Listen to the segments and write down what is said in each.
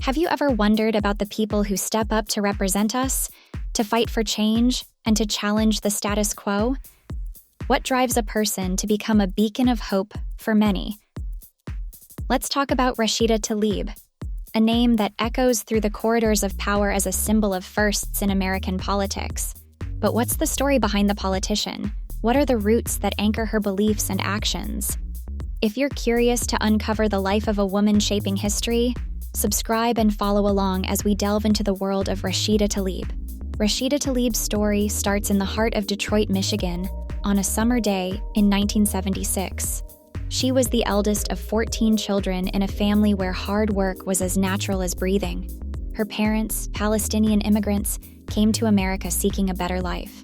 Have you ever wondered about the people who step up to represent us, to fight for change, and to challenge the status quo? What drives a person to become a beacon of hope for many? Let's talk about Rashida Tlaib, a name that echoes through the corridors of power as a symbol of firsts in American politics. But what's the story behind the politician? What are the roots that anchor her beliefs and actions? If you're curious to uncover the life of a woman shaping history, subscribe and follow along as we delve into the world of Rashida Tlaib. Rashida Tlaib's story starts in the heart of Detroit, Michigan, on a summer day in 1976. She was the eldest of 14 children in a family where hard work was as natural as breathing. Her parents, Palestinian immigrants, came to America seeking a better life.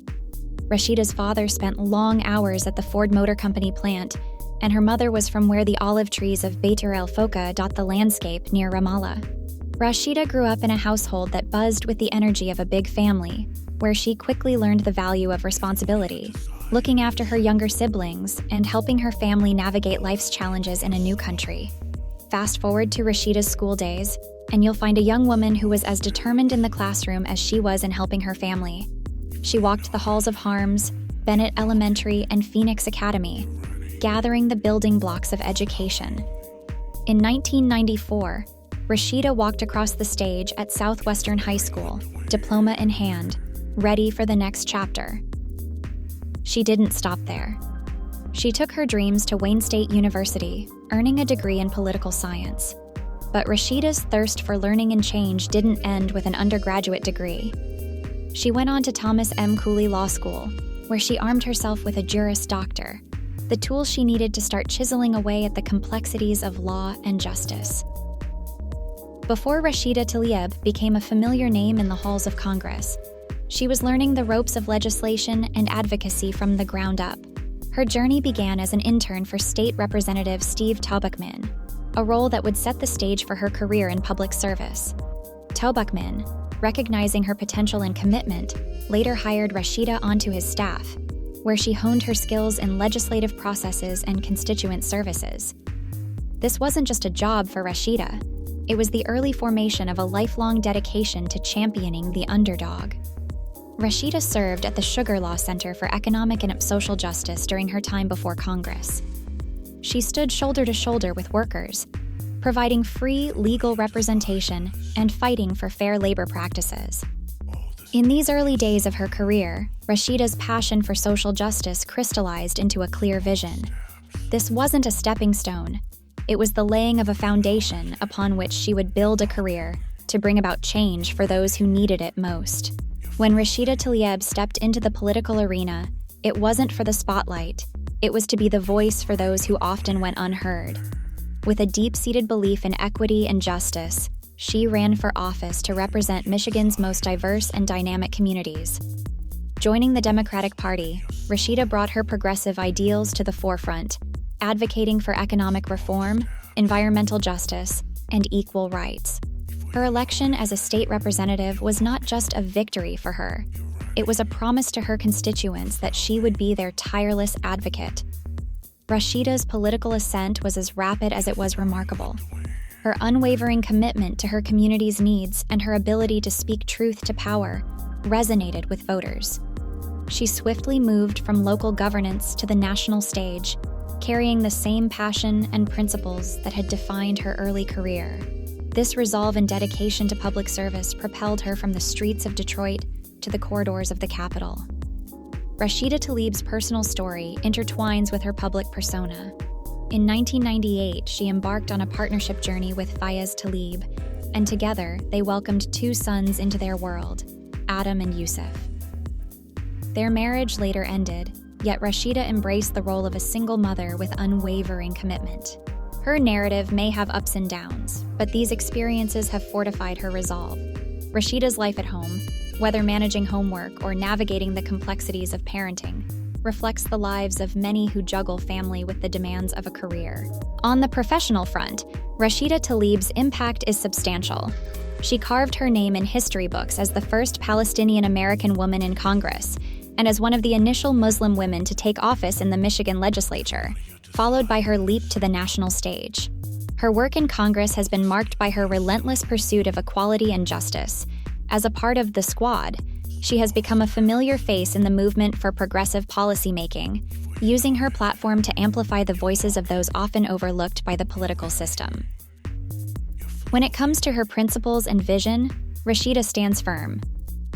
Rashida's father spent long hours at the Ford Motor Company plant, and her mother was from where the olive trees of Beit el-Foka dot the landscape near Ramallah. Rashida grew up in a household that buzzed with the energy of a big family, where she quickly learned the value of responsibility, looking after her younger siblings and helping her family navigate life's challenges in a new country. Fast forward to Rashida's school days, and you'll find a young woman who was as determined in the classroom as she was in helping her family. She walked the halls of Harms, Bennett Elementary, and Phoenix Academy, gathering the building blocks of education. In 1994, Rashida walked across the stage at Southwestern High School, diploma in hand, ready for the next chapter. She didn't stop there. She took her dreams to Wayne State University, earning a degree in political science. But Rashida's thirst for learning and change didn't end with an undergraduate degree. She went on to Thomas M. Cooley Law School, where she armed herself with a Juris Doctor, the tools she needed to start chiseling away at the complexities of law and justice. Before Rashida Tlaib became a familiar name in the halls of Congress, she was learning the ropes of legislation and advocacy from the ground up. Her journey began as an intern for State Representative Steve Tobachman, a role that would set the stage for her career in public service. Tobachman, recognizing her potential and commitment, later hired Rashida onto his staff, where she honed her skills in legislative processes and constituent services. This wasn't just a job for Rashida. It was the early formation of a lifelong dedication to championing the underdog. Rashida served at the Sugar Law Center for Economic and Social Justice during her time before Congress. She stood shoulder to shoulder with workers, providing free legal representation and fighting for fair labor practices. In these early days of her career, Rashida's passion for social justice crystallized into a clear vision. This wasn't a stepping stone. It was the laying of a foundation upon which she would build a career to bring about change for those who needed it most. When Rashida Tlaib stepped into the political arena, it wasn't for the spotlight. It was to be the voice for those who often went unheard. With a deep-seated belief in equity and justice, she ran for office to represent Michigan's most diverse and dynamic communities. Joining the Democratic Party, Rashida brought her progressive ideals to the forefront, advocating for economic reform, environmental justice, and equal rights. Her election as a state representative was not just a victory for her. It was a promise to her constituents that she would be their tireless advocate. Rashida's political ascent was as rapid as it was remarkable. Her unwavering commitment to her community's needs and her ability to speak truth to power resonated with voters. She swiftly moved from local governance to the national stage, carrying the same passion and principles that had defined her early career. This resolve and dedication to public service propelled her from the streets of Detroit to the corridors of the Capitol. Rashida Tlaib's personal story intertwines with her public persona. In 1998, she embarked on a partnership journey with Fayez Tlaib, and together they welcomed 2 sons into their world, Adam and Yusuf. Their marriage later ended, yet Rashida embraced the role of a single mother with unwavering commitment. Her narrative may have ups and downs, but these experiences have fortified her resolve. Rashida's life at home, whether managing homework or navigating the complexities of parenting, reflects the lives of many who juggle family with the demands of a career. On the professional front, Rashida Tlaib's impact is substantial. She carved her name in history books as the first Palestinian-American woman in Congress, and as one of the initial Muslim women to take office in the Michigan legislature, followed by her leap to the national stage. Her work in Congress has been marked by her relentless pursuit of equality and justice. As a part of the Squad, she has become a familiar face in the movement for progressive policymaking, using her platform to amplify the voices of those often overlooked by the political system. When it comes to her principles and vision, Rashida stands firm.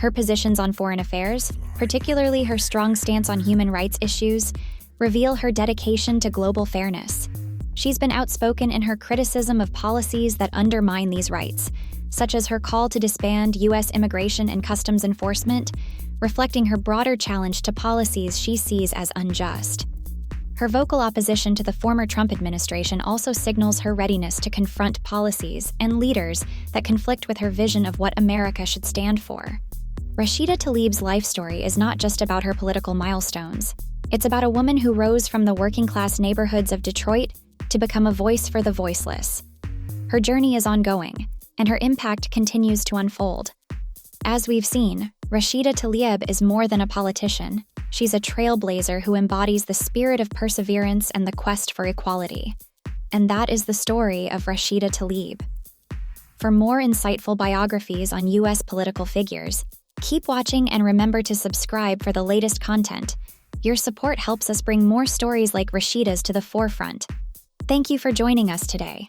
Her positions on foreign affairs, particularly her strong stance on human rights issues, reveal her dedication to global fairness. She's been outspoken in her criticism of policies that undermine these rights, such as her call to disband U.S. immigration and customs enforcement, reflecting her broader challenge to policies she sees as unjust. Her vocal opposition to the former Trump administration also signals her readiness to confront policies and leaders that conflict with her vision of what America should stand for. Rashida Tlaib's life story is not just about her political milestones. It's about a woman who rose from the working-class neighborhoods of Detroit to become a voice for the voiceless. Her journey is ongoing, and her impact continues to unfold. As we've seen, Rashida Tlaib is more than a politician. She's a trailblazer who embodies the spirit of perseverance and the quest for equality. And that is the story of Rashida Tlaib. For more insightful biographies on U.S. political figures, keep watching and remember to subscribe for the latest content. Your support helps us bring more stories like Rashida's to the forefront. Thank you for joining us today.